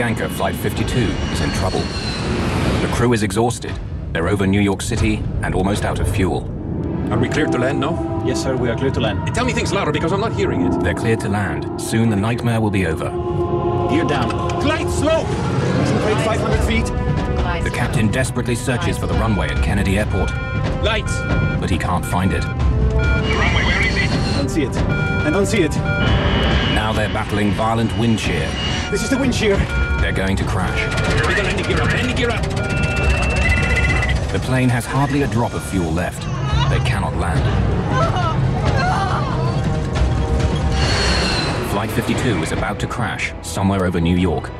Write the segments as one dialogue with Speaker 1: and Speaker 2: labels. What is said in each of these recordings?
Speaker 1: Avianca Flight 52 is in trouble. The crew is exhausted. They're over New York City and almost out of fuel.
Speaker 2: Are we cleared to land now?
Speaker 3: Yes, sir, we are clear to land.
Speaker 2: Tell me things louder because I'm not hearing it.
Speaker 1: They're cleared to land. Soon the nightmare will be over.
Speaker 3: Gear down.
Speaker 2: Glide slope! Concentrate 500 feet.
Speaker 1: The captain desperately searches for the runway at Kennedy Airport,
Speaker 2: Lights!
Speaker 1: but he can't find it.
Speaker 2: The runway, where is it?
Speaker 3: I don't see it. I don't see it.
Speaker 1: Now they're battling violent wind shear.
Speaker 2: This is the wind shear.
Speaker 1: They're going to crash.
Speaker 2: We got landing gear up, landing gear up.
Speaker 1: The plane has hardly a drop of fuel left. They cannot land. Flight 52 is about to crash somewhere over New York.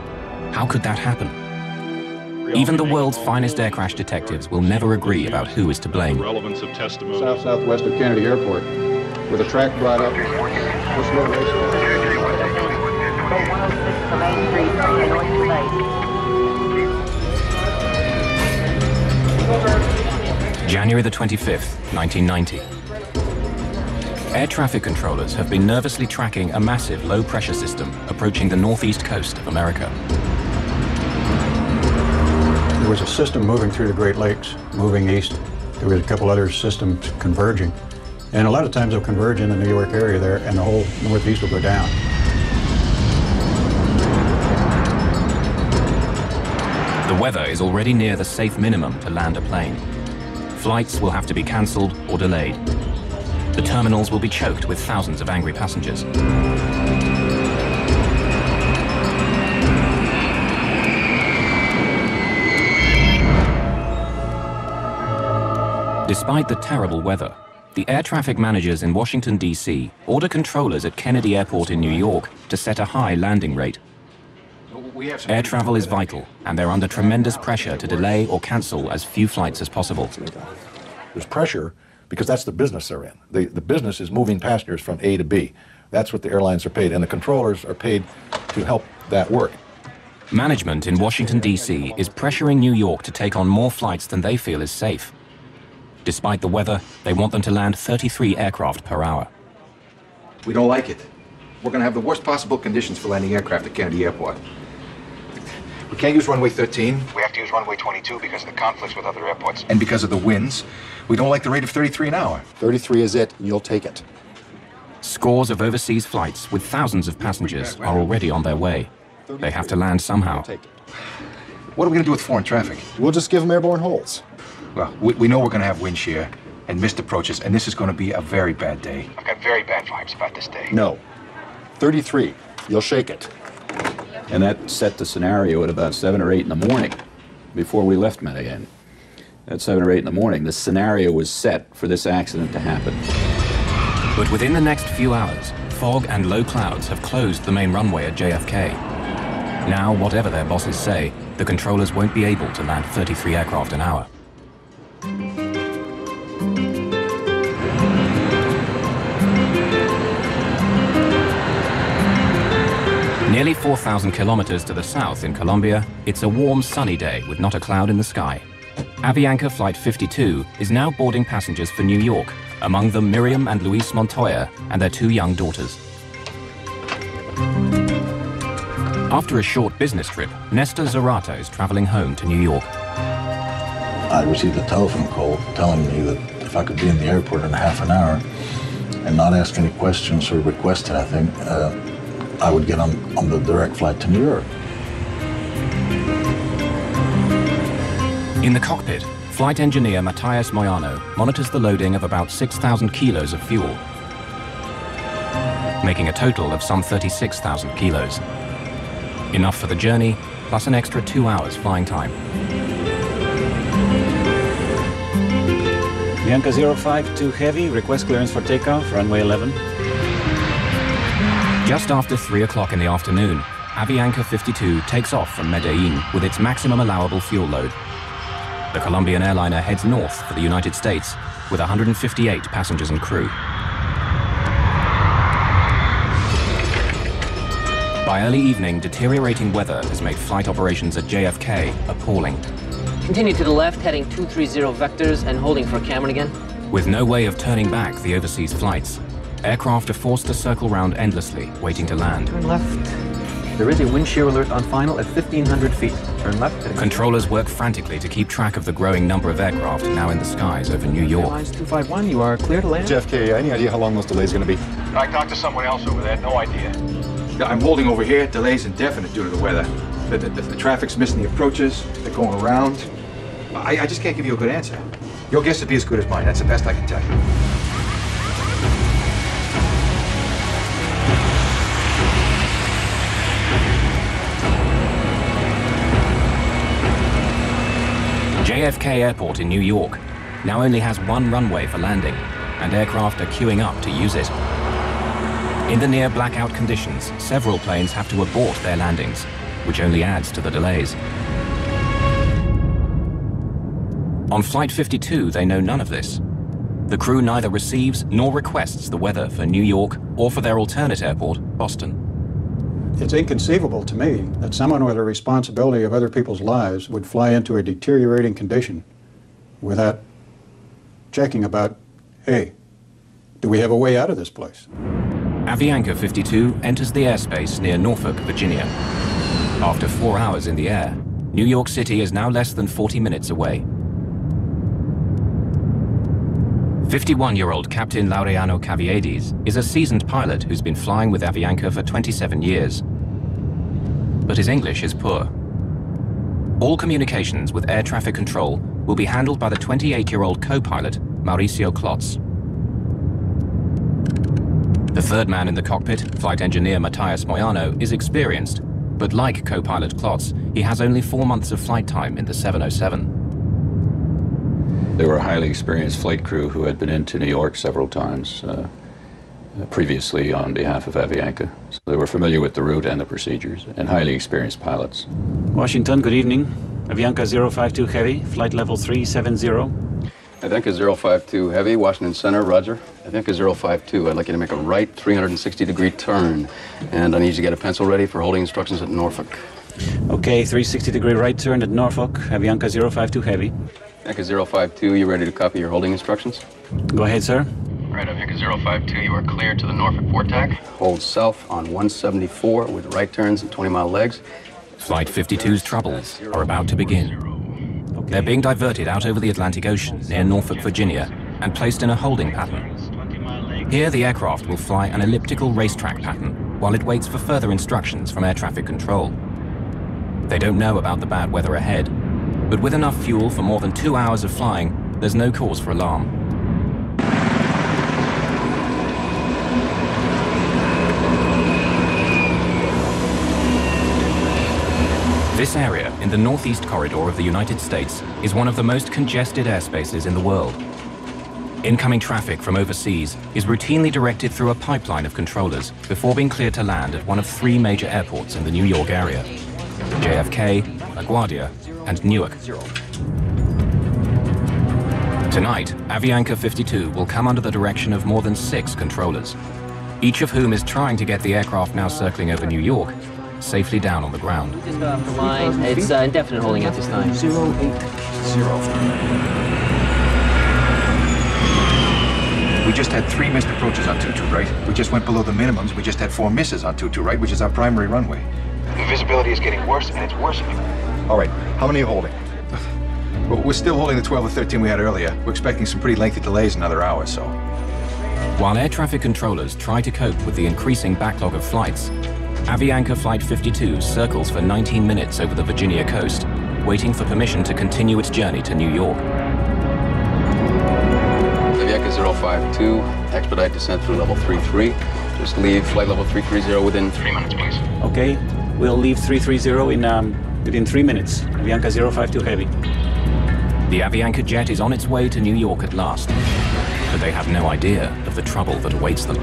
Speaker 1: How could that happen? Even the world's finest air crash detectives will never agree about who is to blame.
Speaker 4: Relevance of testimony.
Speaker 5: Southwest of Kennedy Airport, with a track brought up. What's the ratio?
Speaker 1: January the 25th, 1990. Air traffic controllers have been nervously tracking a massive low-pressure system approaching the northeast coast of America.
Speaker 5: There was a system moving through the Great Lakes, moving east. There was a couple other systems converging. And a lot of times they'll converge in the New York area there, and the whole northeast will go down.
Speaker 1: The weather is already near the safe minimum to land a plane. Flights will have to be cancelled or delayed. The terminals will be choked with thousands of angry passengers. Despite the terrible weather, the air traffic managers in Washington, D.C. order controllers at Kennedy Airport in New York to set a high landing rate. Air travel is vital, and they're under tremendous pressure to delay or cancel as few flights as possible.
Speaker 6: There's pressure because that's the business they're in. The business is moving passengers from A to B. That's what the airlines are paid, and the controllers are paid to help that work.
Speaker 1: Management in Washington, D.C. is pressuring New York to take on more flights than they feel is safe. Despite the weather, they want them to land 33 aircraft per hour.
Speaker 7: We don't like it. We're going to have the worst possible conditions for landing aircraft at Kennedy Airport. We can't use runway 13.
Speaker 8: We have to use runway 22 because of the conflicts with other airports.
Speaker 7: And because of the winds, we don't like the rate of 33 an hour.
Speaker 9: 33 is it, and you'll take it.
Speaker 1: Scores of overseas flights with thousands of passengers are already on their way. They have to land somehow.
Speaker 7: What are we going to do with foreign traffic?
Speaker 9: We'll just give them airborne holes.
Speaker 7: Well, we know we're going to have wind shear and missed approaches, and this is going to be a very bad day.
Speaker 8: I've got very bad vibes about this day.
Speaker 9: No. 33. You'll shake it.
Speaker 10: And that set the scenario at about 7 or 8 in the morning before we left Medellin. At 7 or 8 in the morning, the scenario was set for this accident to happen.
Speaker 1: But within the next few hours, fog and low clouds have closed the main runway at JFK. Now, whatever their bosses say, the controllers won't be able to land 33 aircraft an hour. Nearly 4,000 kilometers to the south in Colombia, it's a warm, sunny day with not a cloud in the sky. Avianca Flight 52 is now boarding passengers for New York, among them Miriam and Luis Montoya and their 2 young daughters. After a short business trip, Nestor Zarato is traveling home to New York.
Speaker 11: I received a telephone call telling me that if I could be in the airport in half an hour and not ask any questions or request anything, I would get on the direct flight to New York.
Speaker 1: In the cockpit, flight engineer Matthias Moyano monitors the loading of about 6,000 kilos of fuel, making a total of some 36,000 kilos. Enough for the journey, plus an extra 2 hours flying time.
Speaker 3: Bianca 05, heavy, request clearance for takeoff, runway 11.
Speaker 1: Just after 3 o'clock in the afternoon, Avianca 52 takes off from Medellin with its maximum allowable fuel load. The Colombian airliner heads north for the United States with 158 passengers and crew. By early evening, deteriorating weather has made flight operations at JFK appalling.
Speaker 12: Continue to the left, heading 230 vectors and holding for Cameron again.
Speaker 1: With no way of turning back the overseas flights, aircraft are forced to circle round endlessly, waiting to land.
Speaker 12: Turn left.
Speaker 4: There is a wind shear alert on final at 1,500 feet. Turn left.
Speaker 1: Controllers work frantically to keep track of the growing number of aircraft now in the skies over New York.
Speaker 4: Airlines 251, you are clear to land.
Speaker 9: JFK, any idea how long those delays are going to be?
Speaker 8: I talked to someone else over there, no idea.
Speaker 7: I'm holding over here. Delay's indefinite due to the weather. The traffic's missing the approaches. They're going around. I just can't give you a good answer. Your guess would be as good as mine. That's the best I can tell you.
Speaker 1: JFK Airport in New York now only has one runway for landing, and aircraft are queuing up to use it. In the near blackout conditions, several planes have to abort their landings, which only adds to the delays. On Flight 52, they know none of this. The crew neither receives nor requests the weather for New York or for their alternate airport, Boston.
Speaker 5: It's inconceivable to me that someone with a responsibility of other people's lives would fly into a deteriorating condition without checking about, hey, do we have a way out of this place?
Speaker 1: Avianca 52 enters the airspace near Norfolk, Virginia. After 4 hours in the air, New York City is now less than 40 minutes away. 51-year-old Captain Laureano Caviedes is a seasoned pilot who's been flying with Avianca for 27 years. But his English is poor. All communications with air traffic control will be handled by the 28-year-old co-pilot, Mauricio Klotz. The third man in the cockpit, flight engineer Matthias Moyano, is experienced, but like co-pilot Klotz, he has only 4 months of flight time in the 707.
Speaker 10: They were a highly experienced flight crew who had been into New York several times previously on behalf of Avianca. So they were familiar with the route and the procedures, and highly experienced pilots.
Speaker 3: Washington, good evening. Avianca 052 Heavy, flight level 370.
Speaker 13: Avianca 052 Heavy, Washington Center, roger. Avianca 052, I'd like you to make a right 360-degree turn, and I need you to get a pencil ready for holding instructions at Norfolk.
Speaker 3: Okay, 360-degree right turn at Norfolk, Avianca 052 Heavy.
Speaker 13: Avianca 052, you ready to copy your holding instructions?
Speaker 3: Go ahead, sir.
Speaker 13: Right, Avianca 052, you are clear to the Norfolk port tack. Hold south on 174 with right turns and 20-mile legs.
Speaker 1: Flight 52's troubles are about to begin. They're being diverted out over the Atlantic Ocean near Norfolk, Virginia, and placed in a holding pattern. Here, the aircraft will fly an elliptical racetrack pattern while it waits for further instructions from air traffic control. They don't know about the bad weather ahead, but with enough fuel for more than 2 hours of flying, there's no cause for alarm. This area in the northeast corridor of the United States is one of the most congested airspaces in the world. Incoming traffic from overseas is routinely directed through a pipeline of controllers before being cleared to land at one of 3 major airports in the New York area: JFK, LaGuardia, and Newark. Tonight, Avianca 52 will come under the direction of more than 6 controllers, each of whom is trying to get the aircraft now circling over New York safely down on the ground.
Speaker 12: Just got off the line. It's indefinite holding at this time.
Speaker 3: 080.
Speaker 7: We just had 3 missed approaches on 22, right? We just went below the minimums. We just had 4 misses on 22, right? Which is our primary runway.
Speaker 8: The visibility is getting worse, and it's worsening.
Speaker 9: All right, how many are you holding?
Speaker 7: Well, we're still holding the 12 or 13 we had earlier. We're expecting some pretty lengthy delays in another hour, so.
Speaker 1: While air traffic controllers try to cope with the increasing backlog of flights, Avianca Flight 52 circles for 19 minutes over the Virginia coast, waiting for permission to continue its journey to New York.
Speaker 13: Avianca 052, expedite descent through level 33. Just leave flight level 330 within 3 minutes, please.
Speaker 3: Okay, we'll leave 330 within 3 minutes. Avianca 052 Heavy.
Speaker 1: The Avianca jet is on its way to New York at last, but they have no idea of the trouble that awaits them.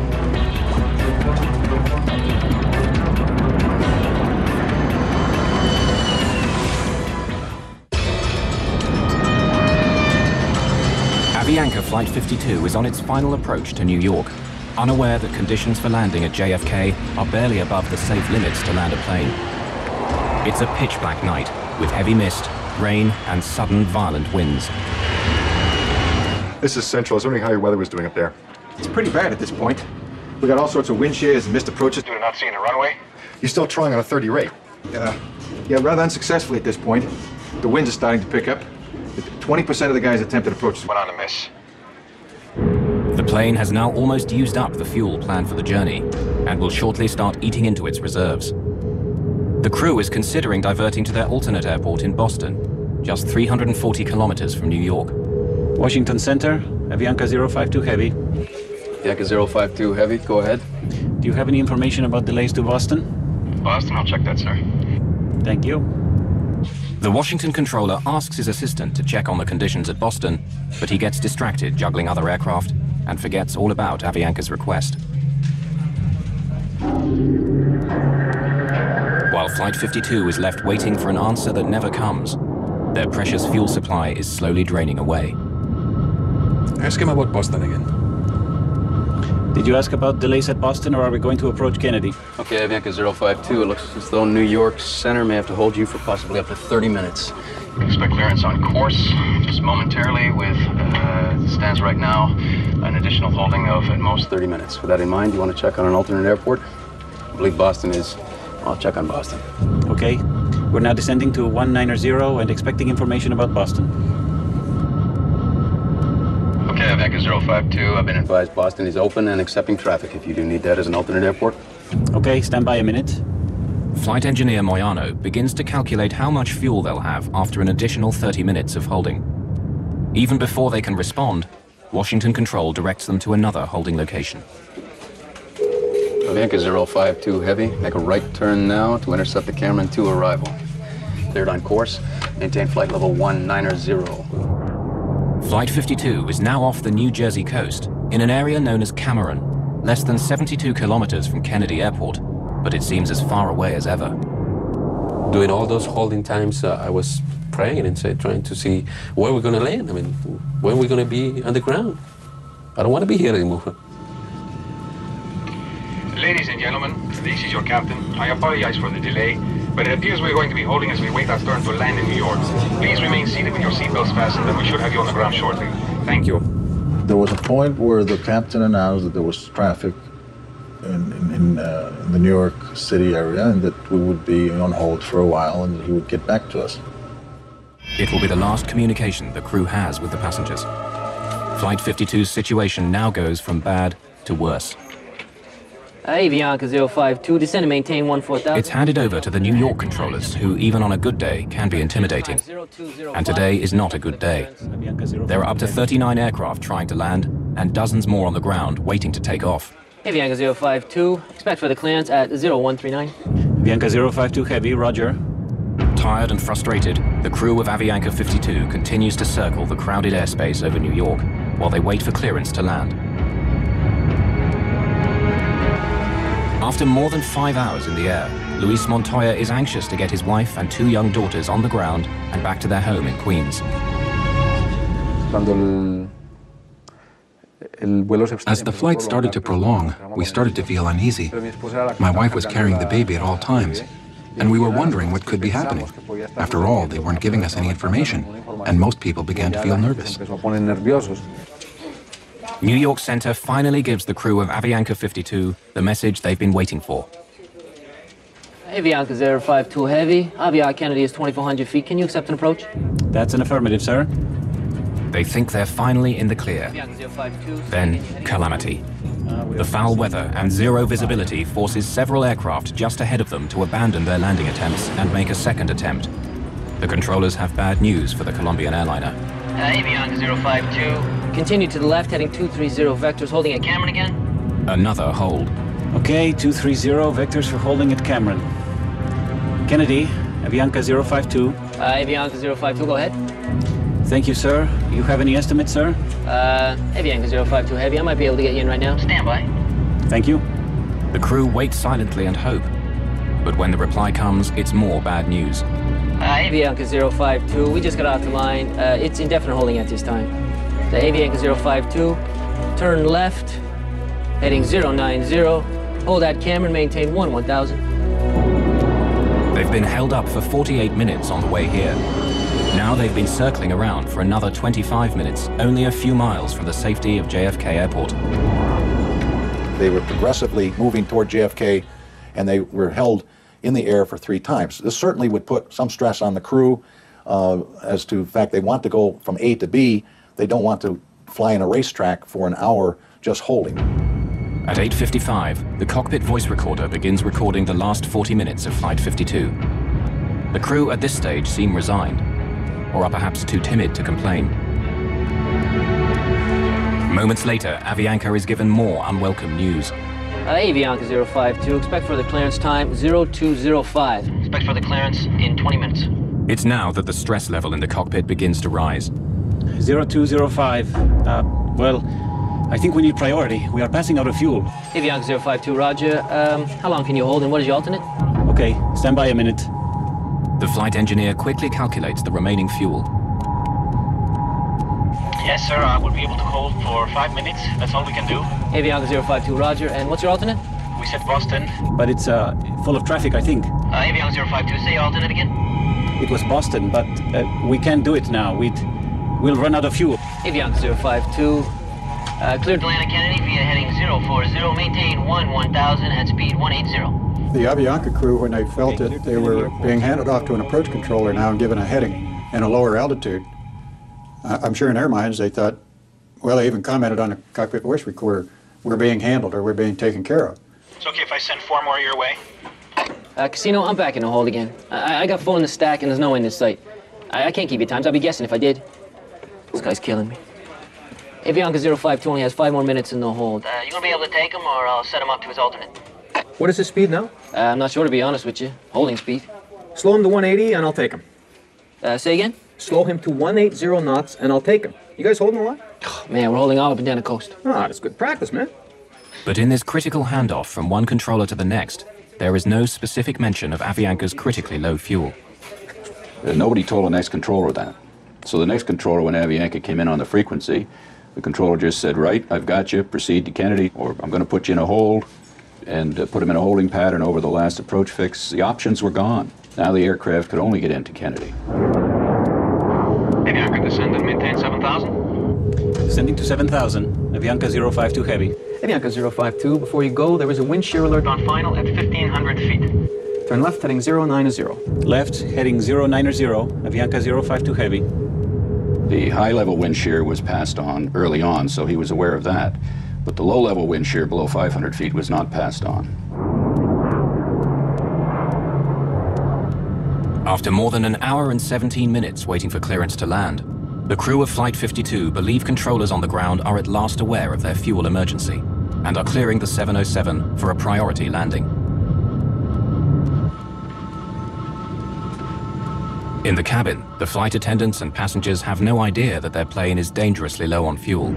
Speaker 1: Avianca Flight 52 is on its final approach to New York, unaware that conditions for landing at JFK are barely above the safe limits to land a plane. It's a pitch-black night with heavy mist, rain, and sudden violent winds.
Speaker 9: This is Central. I was wondering how your weather was doing up there.
Speaker 7: It's pretty bad at this point. We got all sorts of wind shears and missed approaches.
Speaker 8: You're not seeing a runway?
Speaker 9: You're still trying on a 30 rate.
Speaker 7: Yeah, rather unsuccessfully at this point. The winds are starting to pick up. 20% of the guys' attempted approaches went on a miss.
Speaker 1: The plane has now almost used up the fuel planned for the journey and will shortly start eating into its reserves. The crew is considering diverting to their alternate airport in Boston, just 340 kilometers from New York.
Speaker 3: Washington Center, Avianca 052 Heavy.
Speaker 13: Avianca 052 Heavy, go ahead.
Speaker 3: Do you have any information about delays to Boston?
Speaker 8: Boston, I'll check that, sir.
Speaker 3: Thank you.
Speaker 1: The Washington controller asks his assistant to check on the conditions at Boston, but he gets distracted juggling other aircraft and forgets all about Avianca's request. While Flight 52 is left waiting for an answer that never comes, their precious fuel supply is slowly draining away.
Speaker 14: Ask him about Boston again.
Speaker 3: Did you ask about delays at Boston, or are we going to approach Kennedy?
Speaker 13: Okay, Avianca 052, it looks as though New York Center may have to hold you for possibly up to 30 minutes.
Speaker 8: You can expect clearance on course, just momentarily, with,
Speaker 13: stands right now, an additional holding of at most 30 minutes. With that in mind, you want to check on an alternate airport? I believe Boston is. I'll check on Boston.
Speaker 3: Okay. We're now descending to 190 and expecting information about Boston.
Speaker 13: Okay, Avianca 052, I've been advised Boston is open and accepting traffic if you do need that as an alternate airport.
Speaker 3: Okay, stand by a minute.
Speaker 1: Flight engineer Moyano begins to calculate how much fuel they'll have after an additional 30 minutes of holding. Even before they can respond, Washington Control directs them to another holding location.
Speaker 13: Avianca 052 Heavy, make a right turn now to intercept the Cameron 2 arrival. Cleared on course, maintain flight level 190.
Speaker 1: Flight 52 is now off the New Jersey coast in an area known as Cameron, less than 72 kilometers from Kennedy Airport, but it seems as far away as ever.
Speaker 15: During all those holding times, I was praying and trying to see where we're going to land. I mean, when we're going to be on the ground. I don't want to be here anymore.
Speaker 8: Ladies and gentlemen, this is your captain. I apologize for the delay, but it appears we're going to be holding as we wait our turn to land in New York. Please remain seated with your seatbelts fastened, and we should have you on the ground shortly. Thank you.
Speaker 11: There was a point where the captain announced that there was traffic in the New York City area and that we would be on hold for a while and he would get back to us.
Speaker 1: It will be the last communication the crew has with the passengers. Flight 52's situation now goes from bad to worse.
Speaker 12: Avianca 052, descend and maintain 14,000.
Speaker 1: It's handed over to the New York controllers, who even on a good day can be intimidating. And today is not a good day. There are up to 39 aircraft trying to land, and dozens more on the ground waiting to take off.
Speaker 12: Avianca 052, expect for the clearance at 0139.
Speaker 3: Avianca 052 Heavy, roger.
Speaker 1: Tired and frustrated, the crew of Avianca 52 continues to circle the crowded airspace over New York while they wait for clearance to land. After more than 5 hours in the air, Luis Montoya is anxious to get his wife and 2 young daughters on the ground and back to their home in Queens.
Speaker 14: As the flight started to prolong, we started to feel uneasy. My wife was carrying the baby at all times, and we were wondering what could be happening. After all, they weren't giving us any information, and most people began to feel nervous.
Speaker 1: New York Center finally gives the crew of Avianca 52 the message they've been waiting for.
Speaker 12: Avianca 052 Heavy, Avianca Kennedy is 2,400 feet. Can you accept an approach?
Speaker 3: That's an affirmative, sir.
Speaker 1: They think they're finally in the clear. Then, calamity. The foul weather and zero visibility forces several aircraft just ahead of them to abandon their landing attempts and make a second attempt. The controllers have bad news for the Colombian airliner.
Speaker 12: Avianca 052, continue to the left, heading 230 vectors, holding at Cameron again.
Speaker 1: Another hold.
Speaker 3: Okay, 230 vectors for holding at Cameron. Kennedy, Avianca 052.
Speaker 12: Avianca 052, go ahead.
Speaker 3: Thank you, sir. You have any estimates, sir?
Speaker 12: Avianca 052 Heavy, I might be able to get you in right now. Stand by.
Speaker 3: Thank you.
Speaker 1: The crew wait silently and hope. But when the reply comes, it's more bad news.
Speaker 12: Avianca 052, we just got off the line. It's indefinite holding at this time. The Avianca 052, turn left, heading 090, hold at Cameron, maintain 1000.
Speaker 1: They've been held up for 48 minutes on the way here. Now they've been circling around for another 25 minutes, only a few miles from the safety of JFK Airport.
Speaker 6: They were progressively moving toward JFK, and they were held in the air for 3 times. This certainly would put some stress on the crew as to the fact they want to go from A to B. They don't want to fly in a racetrack for an hour just holding.
Speaker 1: At 8:55, the cockpit voice recorder begins recording the last 40 minutes of Flight 52. The crew at this stage seem resigned, or are perhaps too timid to complain. Moments later, Avianca is given more unwelcome news.
Speaker 12: Avianca 052, expect for the clearance time 0205. Expect for the clearance in 20 minutes.
Speaker 1: It's now that the stress level in the cockpit begins to rise.
Speaker 3: 0205. Well, I think we need priority. We are passing out of fuel.
Speaker 12: Avianca 052, roger. How long can you hold and what is your alternate?
Speaker 3: Okay, stand by a minute.
Speaker 1: The flight engineer quickly calculates the remaining fuel.
Speaker 16: Yes, sir, I will be able to hold for 5 minutes. That's all we can do.
Speaker 12: Avianca 052, roger. And what's your alternate?
Speaker 16: We said Boston.
Speaker 3: But it's full of traffic, I think.
Speaker 12: Avianca 052, say your alternate again.
Speaker 3: It was Boston, but we can't do it now. We'll run out of fuel.
Speaker 12: Avianca 052, cleared Atlanta Kennedy via heading 040, maintain 1000 at speed 180.
Speaker 5: The Avianca crew, when they felt it, they were being handed off to an approach controller now and given a heading and a lower altitude. I'm sure in their minds they thought, well, they even commented on the cockpit voice recorder, we're being handled or we're being taken care of.
Speaker 16: It's okay if I send 4 more your way?
Speaker 12: Casino, I'm back in the hold again. I got full in the stack and there's no end in sight. I can't keep you times. I'd be guessing if I did. This guy's killing me. Avianca 052 only has 5 more minutes in the hold. You gonna be able to take him or I'll set him up to his alternate?
Speaker 4: What is his speed now?
Speaker 12: I'm not sure, to be honest with you. Holding speed.
Speaker 4: Slow him to 180 and I'll take him.
Speaker 12: Say again?
Speaker 4: Slow him to 180 knots and I'll take him. You guys holding a lot?
Speaker 12: Oh, man, we're holding all up and down the coast.
Speaker 4: Ah, that's good practice, man.
Speaker 1: But in this critical handoff from one controller to the next, there is no specific mention of Avianca's critically low fuel.
Speaker 10: Nobody told the next controller that. So the next controller, when Avianca came in on the frequency, the controller just said, right, I've got you, proceed to Kennedy, or I'm going to put you in a hold, and put him in a holding pattern over the last approach fix. The options were gone. Now the aircraft could only get into Kennedy.
Speaker 8: Avianca, descend and maintain 7,000.
Speaker 3: Descending to 7,000. Avianca 052 heavy.
Speaker 4: Avianca 052, before you go, there is a wind shear alert
Speaker 8: On final at 1,500 feet.
Speaker 4: Turn left heading 090.
Speaker 3: Left heading 090. Avianca 052 heavy.
Speaker 10: The high-level wind shear was passed on early on, so he was aware of that. But the low-level wind shear below 500 feet was not passed on.
Speaker 1: After more than an hour and 17 minutes waiting for clearance to land, the crew of Flight 52 believe controllers on the ground are at last aware of their fuel emergency and are clearing the 707 for a priority landing. In the cabin, the flight attendants and passengers have no idea that their plane is dangerously low on fuel.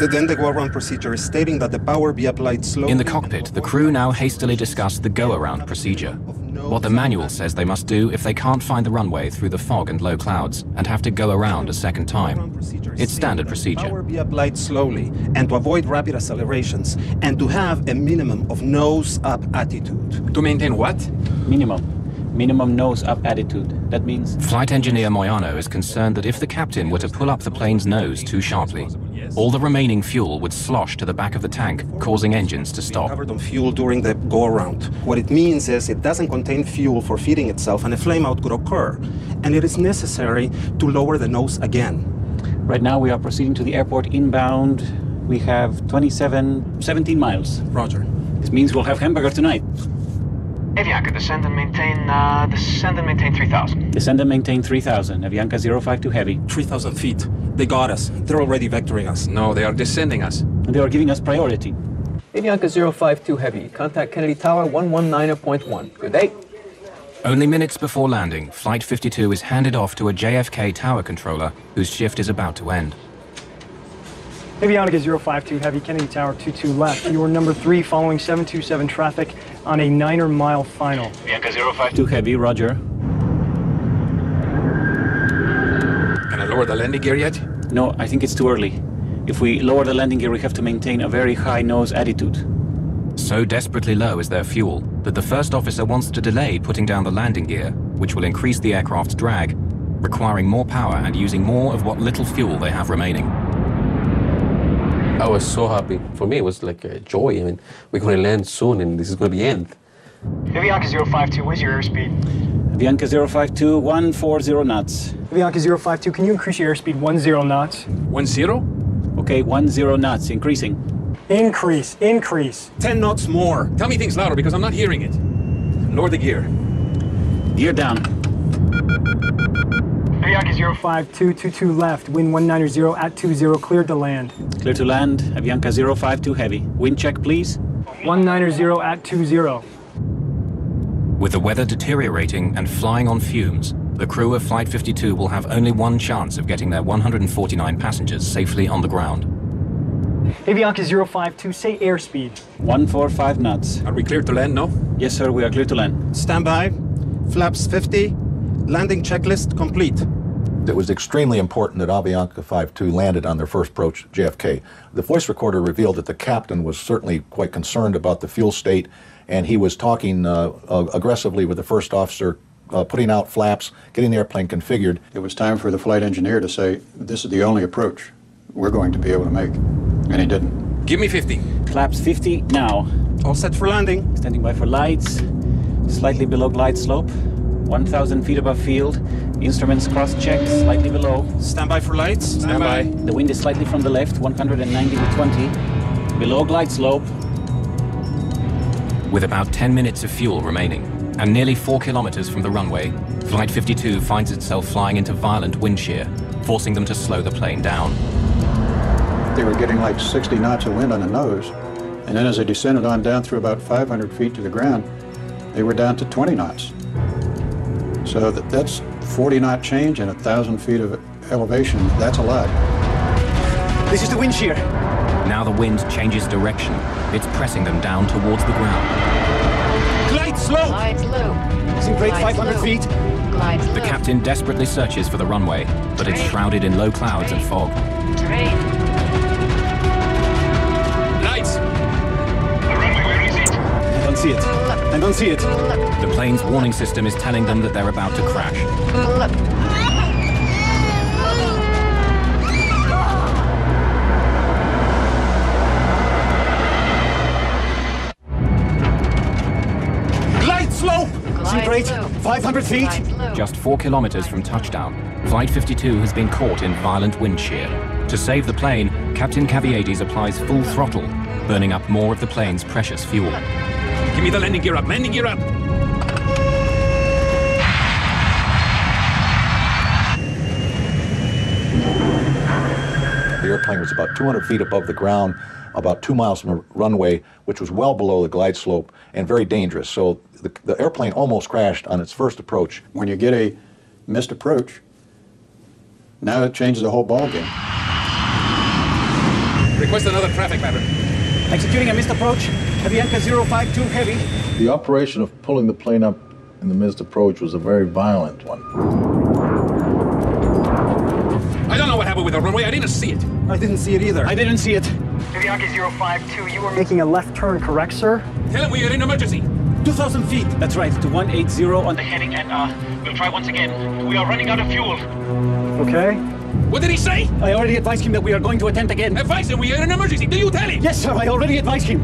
Speaker 17: Then the go-around procedure is stating that the power be applied slowly.
Speaker 1: In the cockpit, the crew now hastily discuss the go-around procedure, what the manual says they must do if they can't find the runway through the fog and low clouds and have to go around a second time. It's standard procedure.
Speaker 17: Power be applied slowly and to avoid rapid accelerations and to have a minimum of nose-up attitude.
Speaker 4: To maintain what?
Speaker 3: Minimum nose-up attitude. That means...
Speaker 1: Flight engineer Moyano is concerned that if the captain were to pull up the plane's nose too sharply, all the remaining fuel would slosh to the back of the tank, causing engines to stop.
Speaker 17: Covered on fuel during the go-around. What it means is it doesn't contain fuel for feeding itself and a flameout could occur. And it is necessary to lower the nose again.
Speaker 3: Right now we are proceeding to the airport inbound. We have 17 miles.
Speaker 17: Roger.
Speaker 3: This means we'll have hamburger tonight.
Speaker 8: Avianca, descend and maintain 3,000.
Speaker 3: Descend and maintain 3,000. Avianca 052 heavy.
Speaker 17: 3,000 feet. They got us. They're already vectoring us.
Speaker 4: No, they are descending us.
Speaker 3: And they are giving us priority.
Speaker 4: Avianca 052 heavy. Contact Kennedy Tower 119.1. Good day.
Speaker 1: Only minutes before landing, Flight 52 is handed off to a JFK tower controller whose shift is about to end.
Speaker 18: Avianca 052 heavy, Kennedy Tower 22 left. You are number 3 following 727 traffic on a 9-mile final.
Speaker 8: Avianca 052
Speaker 3: heavy, roger.
Speaker 4: Can I lower the landing gear yet?
Speaker 3: No, I think it's too early. If we lower the landing gear, we have to maintain a very high nose attitude.
Speaker 1: So desperately low is their fuel that the first officer wants to delay putting down the landing gear, which will increase the aircraft's drag, requiring more power and using more of what little fuel they have remaining.
Speaker 15: I was so happy. For me, it was like a joy. I mean, we're going to land soon, and this is going to be the end.
Speaker 16: Avianca 052, what is your airspeed?
Speaker 3: Avianca 052, 140 knots.
Speaker 18: Avianca 052, can you increase your airspeed 10 knots?
Speaker 2: 10?
Speaker 3: Okay, 10 knots, increasing.
Speaker 18: Increase, increase.
Speaker 17: 10 knots more.
Speaker 2: Tell me things louder because I'm not hearing it. Lower the gear.
Speaker 3: Gear down.
Speaker 16: Avianca
Speaker 18: 052, 22 left, wind 190 at 20, cleared to land.
Speaker 3: Clear to land, Avianca 052 heavy. Wind check, please.
Speaker 18: 190 at 20.
Speaker 1: With the weather deteriorating and flying on fumes, the crew of Flight 52 will have only one chance of getting their 149 passengers safely on the ground.
Speaker 18: Avianca 052, say airspeed.
Speaker 3: 145 knots.
Speaker 2: Are we cleared to land, no?
Speaker 3: Yes, sir, we are clear to land.
Speaker 17: Stand by. Flaps 50. Landing checklist complete.
Speaker 6: It was extremely important that Avianca 52 landed on their first approach to JFK. The voice recorder revealed that the captain was certainly quite concerned about the fuel state, and he was talking aggressively with the first officer, putting out flaps, getting the airplane configured.
Speaker 5: It was time for the flight engineer to say, this is the only approach we're going to be able to make, and he didn't.
Speaker 2: Give me 50.
Speaker 3: Flaps 50 now.
Speaker 17: All set for landing.
Speaker 3: Standing by for lights. Slightly below glide slope. 1,000 feet above field. Instruments cross-checked, slightly below.
Speaker 17: Stand by for lights.
Speaker 2: Stand by.
Speaker 3: The wind is slightly from the left, 190 to 20. Below glide slope.
Speaker 1: With about 10 minutes of fuel remaining, and nearly 4 kilometers from the runway, Flight 52 finds itself flying into violent wind shear, forcing them to slow the plane down.
Speaker 5: They were getting like 60 knots of wind on the nose, and then as they descended on down through about 500 feet to the ground, they were down to 20 knots. So that's 40 knot change and 1,000 feet of elevation. That's a lot.
Speaker 3: This is the wind shear.
Speaker 1: Now the wind changes direction. It's pressing them down towards the ground.
Speaker 17: Glide slow.
Speaker 19: Glide slow.
Speaker 3: It's in grade 500 feet.
Speaker 19: Glide slow.
Speaker 1: The captain desperately searches for the runway, but it's shrouded in low clouds and fog.
Speaker 19: Terrain.
Speaker 2: Lights.
Speaker 8: The runway, where is it?
Speaker 3: I don't see it. I don't see it.
Speaker 1: The plane's warning system is telling them that they're about to crash.
Speaker 17: Glide slope.
Speaker 3: It's in grade 500 feet.
Speaker 1: Just 4 kilometers from touchdown, Flight 52 has been caught in violent wind shear. To save the plane, Captain Caviedes applies full throttle, burning up more of the plane's precious fuel.
Speaker 2: Give me the landing gear up. Landing gear up.
Speaker 6: The airplane was about 200 feet above the ground, about 2 miles from the runway, which was well below the glide slope and very dangerous. So the airplane almost crashed on its first approach.
Speaker 5: When you get a missed approach, now it changes the whole ballgame.
Speaker 2: Request another traffic pattern.
Speaker 3: Executing a missed approach. Avianca 052 heavy.
Speaker 11: The operation of pulling the plane up in the missed approach was a very violent one.
Speaker 2: I don't know what happened with the runway. I didn't see it.
Speaker 17: I didn't see it either.
Speaker 3: I didn't see it.
Speaker 16: Avianca 052, you were
Speaker 18: Making a left turn, correct, sir?
Speaker 2: Tell him we are in emergency.
Speaker 3: 2,000 feet. That's right, to 180 on
Speaker 16: the heading, and we'll try once again. We are running out of fuel.
Speaker 18: Okay.
Speaker 2: What did he say?
Speaker 3: I already advised him that we are going to attempt again.
Speaker 2: Advise him we are in an emergency. Do you tell him?
Speaker 3: Yes, sir, I already advised him.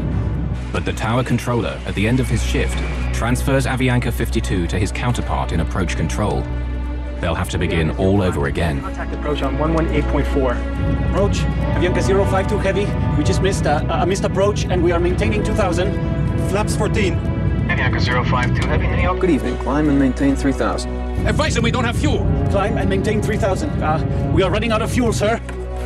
Speaker 1: But the tower controller, at the end of his shift, transfers Avianca 52 to his counterpart in approach control. They'll have to begin all over again.
Speaker 18: Contact approach on 118.4.
Speaker 3: Approach, Avianca 052 heavy. We just missed a missed approach and we are maintaining 2,000.
Speaker 17: Flaps 14.
Speaker 16: Avianca 052, heavy New York.
Speaker 4: Good evening. Climb and maintain 3,000.
Speaker 2: Advise him we don't have fuel.
Speaker 3: Climb and maintain 3,000. We are running out of fuel, sir.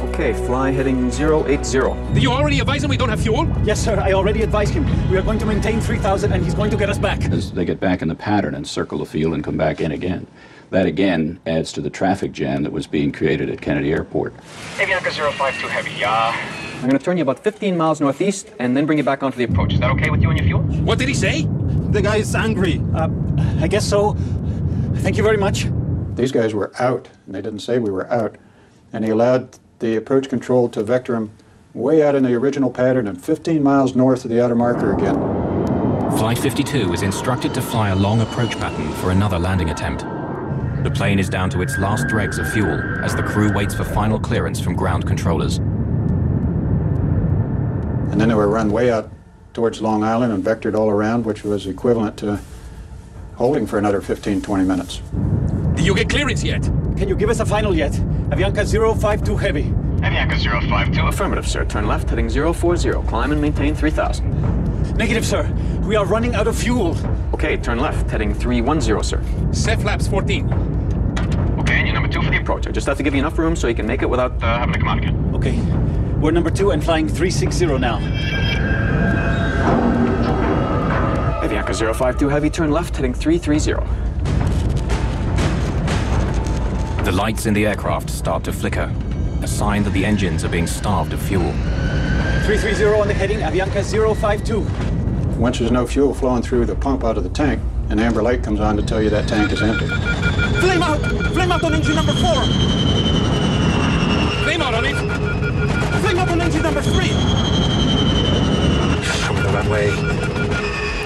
Speaker 4: Okay, fly heading 080.
Speaker 2: Did you already advise him we don't have fuel?
Speaker 3: Yes, sir, I already advised him. We are going to maintain 3,000 and he's going to get us back.
Speaker 10: As they get back in the pattern and circle the field and come back in again. That again adds to the traffic jam that was being created at Kennedy Airport.
Speaker 16: Avianca 052 heavy,
Speaker 4: I'm going to turn you about 15 miles northeast and then bring you back onto the approach.
Speaker 16: Is that okay with you and your fuel?
Speaker 2: What did he say?
Speaker 17: The guy is angry.
Speaker 3: I guess so. Thank you very much.
Speaker 5: These guys were out, and they didn't say we were out. And he allowed the approach control to vector him way out in the original pattern and 15 miles north of the outer marker again.
Speaker 1: Flight 52 is instructed to fly a long approach pattern for another landing attempt. The plane is down to its last dregs of fuel as the crew waits for final clearance from ground controllers.
Speaker 5: And then they were run way out towards Long Island and vectored all around, which was equivalent to holding for another 15, 20 minutes.
Speaker 2: Did you get clearance yet?
Speaker 3: Can you give us a final yet? Avianca 052 heavy.
Speaker 16: Avianca 052.
Speaker 4: Affirmative, sir. Turn left, heading 040. Climb and maintain 3,000.
Speaker 3: Negative, sir. We are running out of fuel.
Speaker 4: Okay, turn left, heading 310, sir.
Speaker 2: Set flaps 14.
Speaker 16: Okay, and you're number 2 for the
Speaker 4: Approach. I just have to give you enough room so you can make it without
Speaker 16: having to come out again.
Speaker 3: Okay. We're number 2 and flying 360 now.
Speaker 4: Avianca 052 heavy, turn left, heading 330.
Speaker 1: The lights in the aircraft start to flicker, a sign that the engines are being starved of fuel.
Speaker 3: 330 on the heading, Avianca 052.
Speaker 5: Once there's no fuel flowing through the pump out of the tank, an amber light comes on to tell you that tank is empty.
Speaker 17: Flame out! Flame out on engine number 4!
Speaker 2: Flame out on it!
Speaker 17: Flame out on engine number 3!
Speaker 1: Over the runway.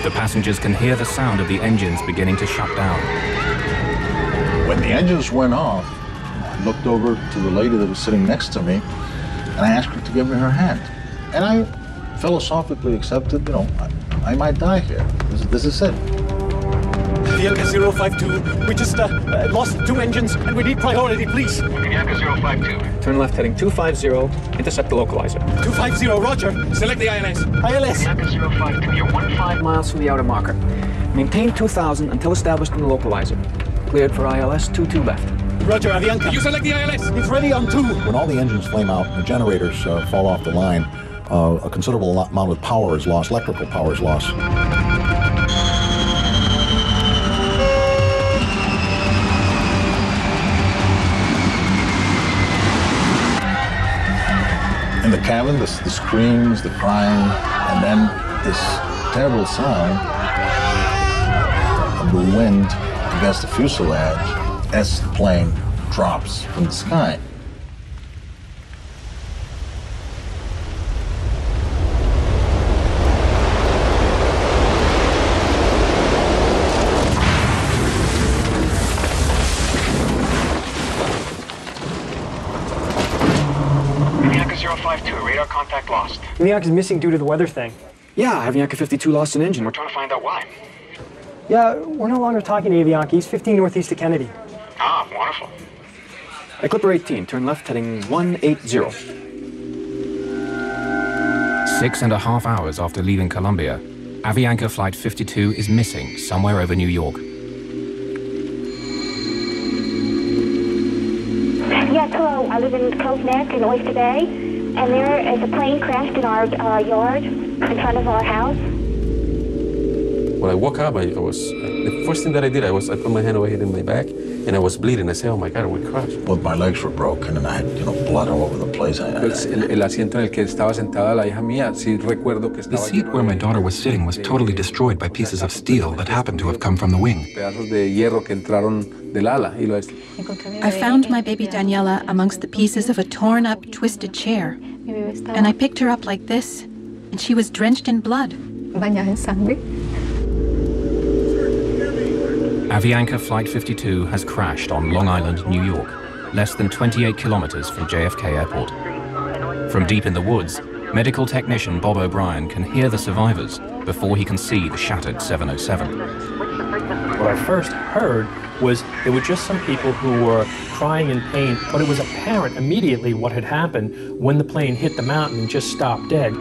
Speaker 1: The passengers can hear the sound of the engines beginning to shut down.
Speaker 11: When the engines went off, I looked over to the lady that was sitting next to me, and I asked her to give me her hand. And I philosophically accepted, I might die here. This is it.
Speaker 3: Avianca 052, we just lost 2 engines, and we need priority, please.
Speaker 16: Avianca 052.
Speaker 4: Turn left, heading 250. Intercept the localizer.
Speaker 3: 250, roger.
Speaker 2: Select the ILS.
Speaker 3: ILS.
Speaker 16: Avianca 052, you're 15
Speaker 4: miles from the outer marker. Maintain 2,000 until established in the localizer. Cleared for ILS, 22 left.
Speaker 3: Roger, Avianca.
Speaker 2: You select the ILS.
Speaker 3: It's ready on 2.
Speaker 6: When all the engines flame out and the generators fall off the line, a considerable amount of power is lost, electrical power is lost.
Speaker 11: In the cabin, the screams, the crying, and then this terrible sound of the wind against the fuselage as the plane drops from the sky.
Speaker 16: Avianca 052, radar contact lost.
Speaker 18: Avianca's missing due to the weather thing.
Speaker 4: Yeah, Avianca 52 lost an engine.
Speaker 16: We're trying to find out why.
Speaker 18: Yeah, we're no longer talking to Avianca. He's 15 northeast of Kennedy.
Speaker 16: Ah, wonderful.
Speaker 4: Clipper 18, turn left, heading 180.
Speaker 1: 6.5 hours after leaving Columbia, Avianca Flight 52 is missing somewhere over New York.
Speaker 19: Yes, hello. I live in Cove Neck in Oyster Bay, and there is a plane crashed in our yard in front of our house.
Speaker 15: When I woke up, the first thing that I did, I put my hand over here in my back, and I was bleeding. I said, "Oh my God, we crashed."
Speaker 11: Both my legs were broken, and I had, blood all over the place.
Speaker 20: El asiento en el que estaba sentada la hija mía, sí recuerdo que
Speaker 14: The
Speaker 20: estaba.
Speaker 14: seat where my daughter was sitting was totally destroyed by pieces of steel that happened to have come from the wing.
Speaker 20: Pedazos de hierro que entraron del ala y lo.
Speaker 21: I found my baby Daniela amongst the pieces of a torn-up, twisted chair. And I picked her up like this, and she was drenched in blood.
Speaker 22: Bañada en sangre.
Speaker 1: Avianca Flight 52 has crashed on Long Island, New York, less than 28 kilometers from JFK Airport. From deep in the woods, medical technician Bob O'Brien can hear the survivors before he can see the shattered 707.
Speaker 23: What I first heard was there were just some people who were crying in pain, but it was apparent immediately what had happened when the plane hit the mountain and just stopped dead.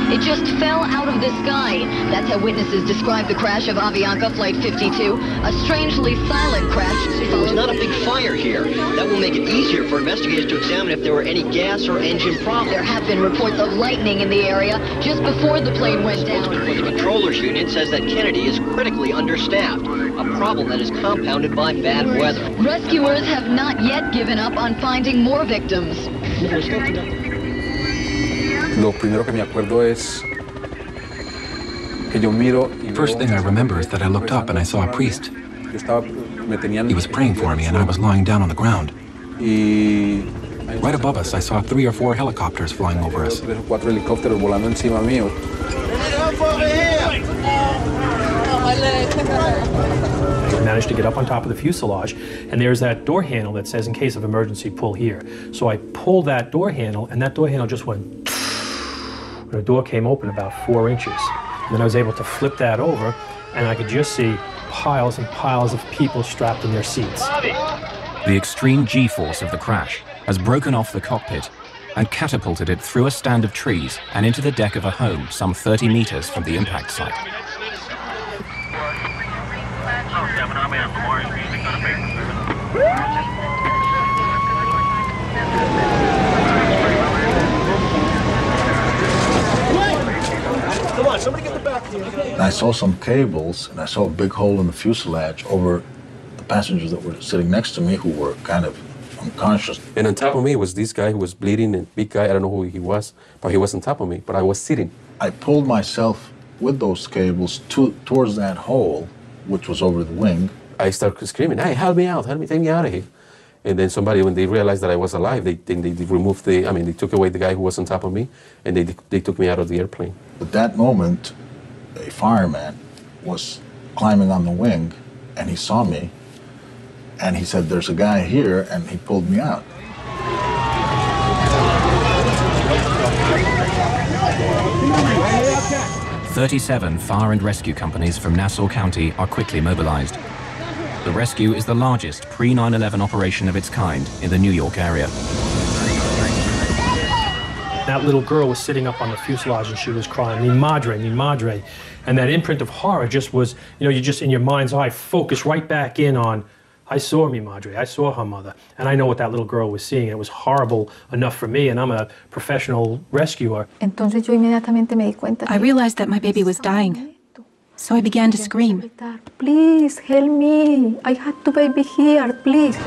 Speaker 24: It just fell out of the sky. That's how witnesses describe the crash of Avianca Flight 52. A strangely silent crash.
Speaker 25: There was not a big fire here. That will make it easier for investigators to examine if there were any gas or engine problems.
Speaker 24: There have been reports of lightning in the area just before the plane went down.
Speaker 25: The Controllers Union says that Kennedy is critically understaffed, a problem that is compounded by bad weather.
Speaker 24: Rescuers have not yet given up on finding more victims.
Speaker 20: Lo primero que me acuerdo es que yo miro.
Speaker 14: First thing I remember is that I looked up and I saw a priest. He was praying for me and I was lying down on the ground. Right above us, I saw 3 or 4 helicopters flying over us.
Speaker 20: 3 o 4 helicópteros volando encima mío.
Speaker 23: I managed to get up on top of the fuselage, and there's that door handle that says, in case of emergency, pull here. So I pulled that door handle, and that door handle just went but the door came open about 4 inches. And then I was able to flip that over, and I could just see piles and piles of people strapped in their seats.
Speaker 1: The extreme G-force of the crash has broken off the cockpit and catapulted it through a stand of trees and into the deck of a home some 30 meters from the impact site.
Speaker 11: Come on, somebody get the back here. And I saw some cables, and I saw a big hole in the fuselage over the passengers that were sitting next to me who were kind of unconscious.
Speaker 15: And on top of me was this guy who was bleeding, a big guy, I don't know who he was, but he was on top of me, but I was sitting.
Speaker 11: I pulled myself with those cables towards that hole, which was over the wing.
Speaker 15: I started screaming, hey, help me out, help me, take me out of here. And then somebody, when they realized that I was alive, they removed they took away the guy who was on top of me, and they took me out of the airplane.
Speaker 11: At that moment, a fireman was climbing on the wing, and he saw me, and he said, there's a guy here, and he pulled me out.
Speaker 1: "37 fire and rescue companies from Nassau County are quickly mobilized. The rescue is the largest pre-9/11 operation of its kind in the New York area.
Speaker 23: That little girl was sitting up on the fuselage and she was crying, mi madre, mi madre. And that imprint of horror just was, you just in your mind's eye focus right back in on, I saw mi madre, I saw her mother. And I know what that little girl was seeing. It was horrible enough for me, and I'm a professional rescuer.
Speaker 21: I realized that my baby was dying, so I began to scream.
Speaker 19: Please help me. I had the baby here, please.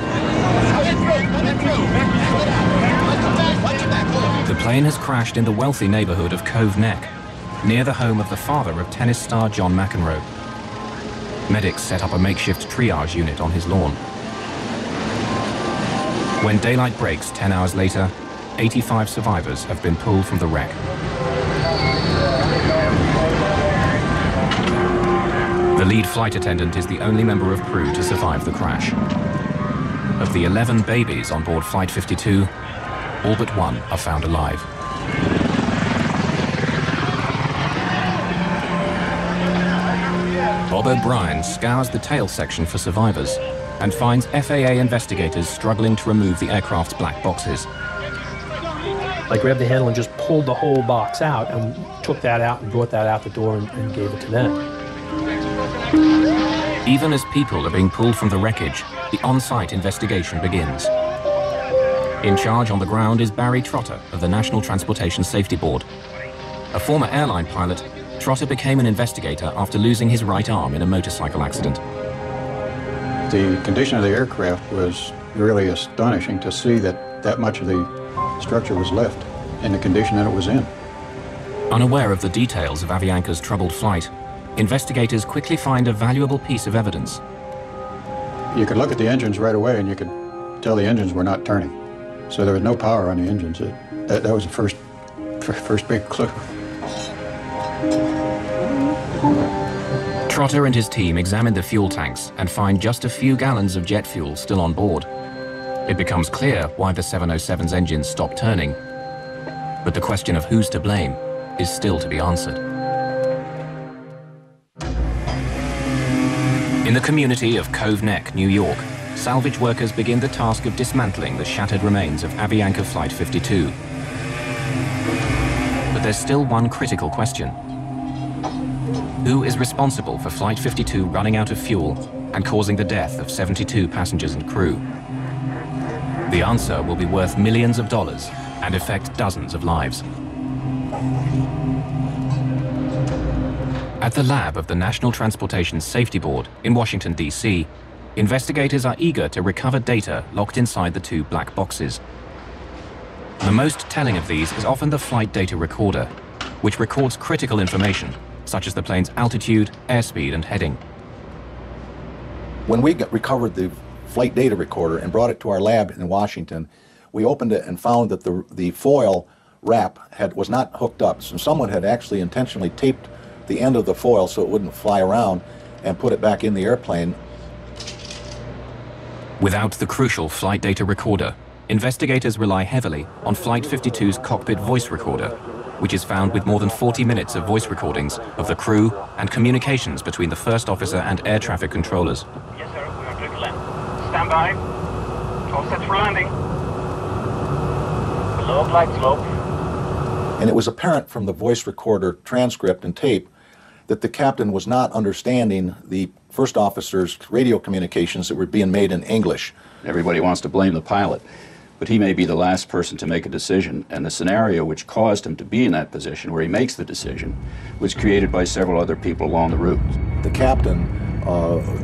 Speaker 1: The plane has crashed in the wealthy neighborhood of Cove Neck, near the home of the father of tennis star John McEnroe. Medics set up a makeshift triage unit on his lawn. When daylight breaks 10 hours later, 85 survivors have been pulled from the wreck. The lead flight attendant is the only member of crew to survive the crash. Of the 11 babies on board Flight 52, all but one are found alive. Bob O'Brien scours the tail section for survivors and finds FAA investigators struggling to remove the aircraft's black boxes.
Speaker 23: I grabbed the handle and just pulled the whole box out and took that out and brought that out the door and gave it to them.
Speaker 1: Even as people are being pulled from the wreckage, the on-site investigation begins. In charge on the ground is Barry Trotter of the National Transportation Safety Board. A former airline pilot, Trotter became an investigator after losing his right arm in a motorcycle accident.
Speaker 5: The condition of the aircraft was really astonishing to see that much of the structure was left in the condition that it was in.
Speaker 1: Unaware of the details of Avianca's troubled flight, investigators quickly find a valuable piece of evidence.
Speaker 5: You could look at the engines right away and you could tell the engines were not turning. So there was no power on the engines. That was the first big clue.
Speaker 1: Trotter and his team examine the fuel tanks and find just a few gallons of jet fuel still on board. It becomes clear why the 707's engines stopped turning. But the question of who's to blame is still to be answered. In the community of Cove Neck, New York, salvage workers begin the task of dismantling the shattered remains of Avianca Flight 52. But there's still one critical question. Who is responsible for Flight 52 running out of fuel and causing the death of 72 passengers and crew? The answer will be worth millions of dollars and affect dozens of lives. At the lab of the National Transportation Safety Board in Washington, D.C., investigators are eager to recover data locked inside the two black boxes. The most telling of these is often the flight data recorder, which records critical information, such as the plane's altitude, airspeed, and heading.
Speaker 6: When we recovered the flight data recorder and brought it to our lab in Washington, we opened it and found that the foil wrap was not hooked up. So someone had actually intentionally taped the end of the foil so it wouldn't fly around and put it back in the airplane.
Speaker 1: Without the crucial flight data recorder, investigators rely heavily on Flight 52's cockpit voice recorder, which is found with more than 40 minutes of voice recordings of the crew and communications between the first officer and air traffic controllers.
Speaker 16: Yes, sir. We are clear to land. Stand by. All set for landing. Below glide slope.
Speaker 6: And it was apparent from the voice recorder transcript and tape that the captain was not understanding the first officer's radio communications that were being made in English.
Speaker 10: Everybody wants to blame the pilot, but he may be the last person to make a decision, and the scenario which caused him to be in that position where he makes the decision was created by several other people along the route.
Speaker 6: The captain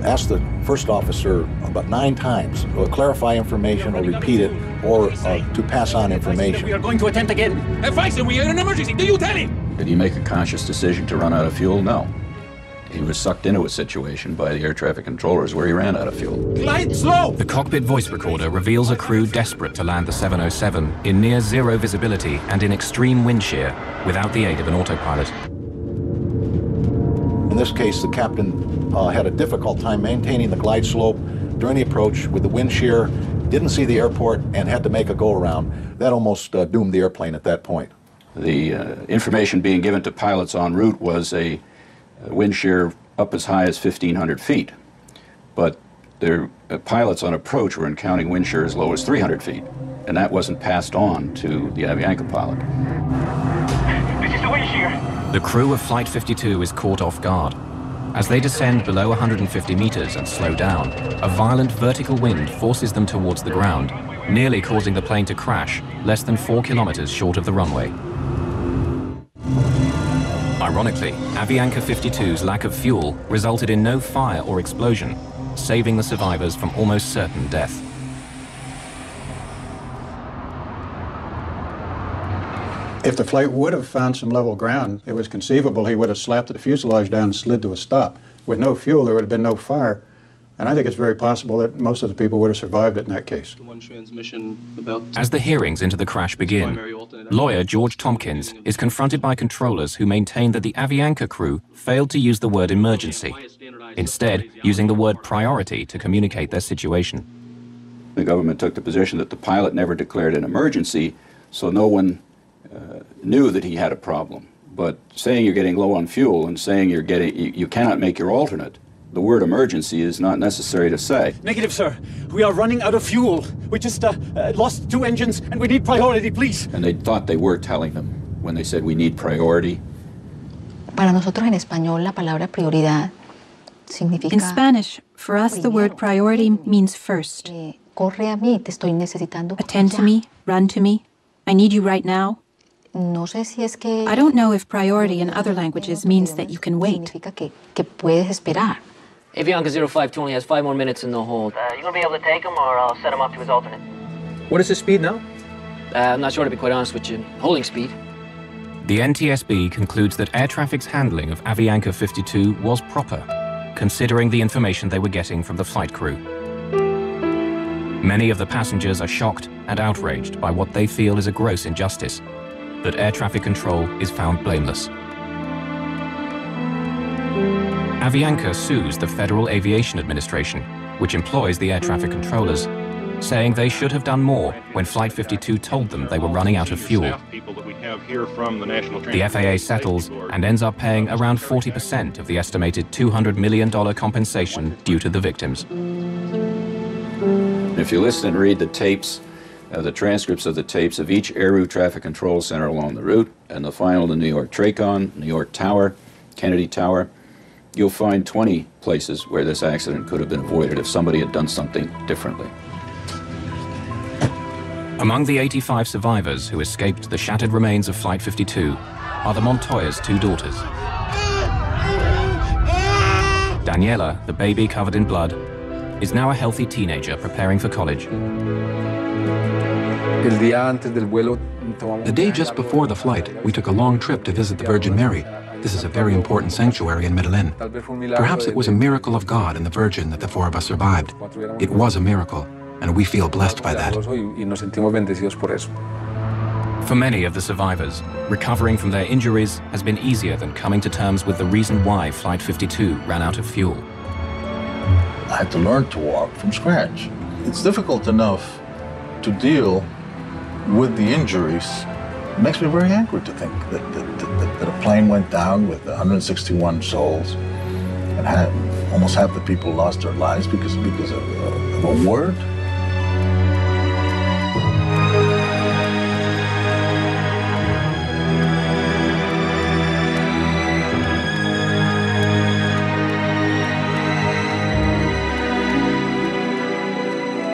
Speaker 6: asked the first officer about 9 times to clarify information or repeat it or to pass on information.
Speaker 2: We are going to attempt again. Advisor, we are in an emergency. Do you tell him?
Speaker 10: Did he make a conscious decision to run out of fuel? No. He was sucked into a situation by the air traffic controllers where he ran out of fuel.
Speaker 2: Glide slow!
Speaker 1: The cockpit voice recorder reveals a crew desperate to land the 707 in near zero visibility and in extreme wind shear without the aid of an autopilot.
Speaker 6: In this case, the captain had a difficult time maintaining the glide slope during the approach with the wind shear, didn't see the airport, and had to make a go-around. That almost doomed the airplane at that point.
Speaker 10: The information being given to pilots en route was a wind shear up as high as 1,500 feet. But their pilots on approach were encountering wind shear as low as 300 feet. And that wasn't passed on to the Avianca pilot.
Speaker 16: This is the wind shear.
Speaker 1: The crew of Flight 52 is caught off guard. As they descend below 150 meters and slow down, a violent vertical wind forces them towards the ground, nearly causing the plane to crash less than 4 kilometers short of the runway. Ironically, Avianca 52's lack of fuel resulted in no fire or explosion, saving the survivors from almost certain death.
Speaker 5: If the flight would have found some level ground, it was conceivable he would have slapped the fuselage down and slid to a stop. With no fuel, there would have been no fire. And I think it's very possible that most of the people would have survived it in that case.
Speaker 1: As the hearings into the crash begin, lawyer George Tompkins is confronted by controllers who maintain that the Avianca crew failed to use the word emergency, instead using the word priority to communicate their situation.
Speaker 10: The government took the position that the pilot never declared an emergency, so no one knew that he had a problem. But saying you're getting low on fuel and saying you cannot make your alternate, the word emergency is not necessary to say.
Speaker 7: Negative, sir. We are running out of fuel. We just lost 2 engines and we need priority, please.
Speaker 10: And they thought they were telling them when they said we need priority.
Speaker 21: Para nosotros en español, la palabra prioridad significa... In Spanish, for us, the word priority means first.
Speaker 19: Corre a mí, te estoy necesitando.
Speaker 21: Attend to me, run to me. I need you right now.
Speaker 19: No sé si es que...
Speaker 21: I don't know if priority in other languages means that you can wait.
Speaker 19: Significa que puedes esperar.
Speaker 9: Avianca 052 only has 5 more minutes in the hold.
Speaker 16: You gonna be able to take him, or I'll set him up to his alternate?
Speaker 9: What is his speed now? I'm not sure, to be quite honest with you. Holding speed.
Speaker 1: The NTSB concludes that air traffic's handling of Avianca 52 was proper, considering the information they were getting from the flight crew. Many of the passengers are shocked and outraged by what they feel is a gross injustice, that air traffic control is found blameless. Avianca sues the Federal Aviation Administration, which employs the air traffic controllers, saying they should have done more when Flight 52 told them they were running out of fuel. The FAA settles and ends up paying around 40% of the estimated $200 million compensation due to the victims.
Speaker 10: If you listen and read the tapes, the transcripts of the tapes of each air route traffic control center along the route, and the final, the New York TRACON, New York Tower, Kennedy Tower, you'll find 20 places where this accident could have been avoided if somebody had done something differently.
Speaker 1: Among the 85 survivors who escaped the shattered remains of Flight 52 are the Montoya's 2 daughters. Daniela, the baby covered in blood, is now a healthy teenager preparing for college.
Speaker 14: The day just before the flight, we took a long trip to visit the Virgin Mary. This is a very important sanctuary in Medellin. Perhaps it was a miracle of God and the Virgin that the 4 of us survived. It was a miracle, and we feel blessed by that.
Speaker 1: For many of the survivors, recovering from their injuries has been easier than coming to terms with the reason why Flight 52 ran out of fuel.
Speaker 11: I had to learn to walk from scratch. It's difficult enough to deal with the injuries It makes me very angry to think that a plane went down with 161 souls and had almost half the people lost their lives because of a word.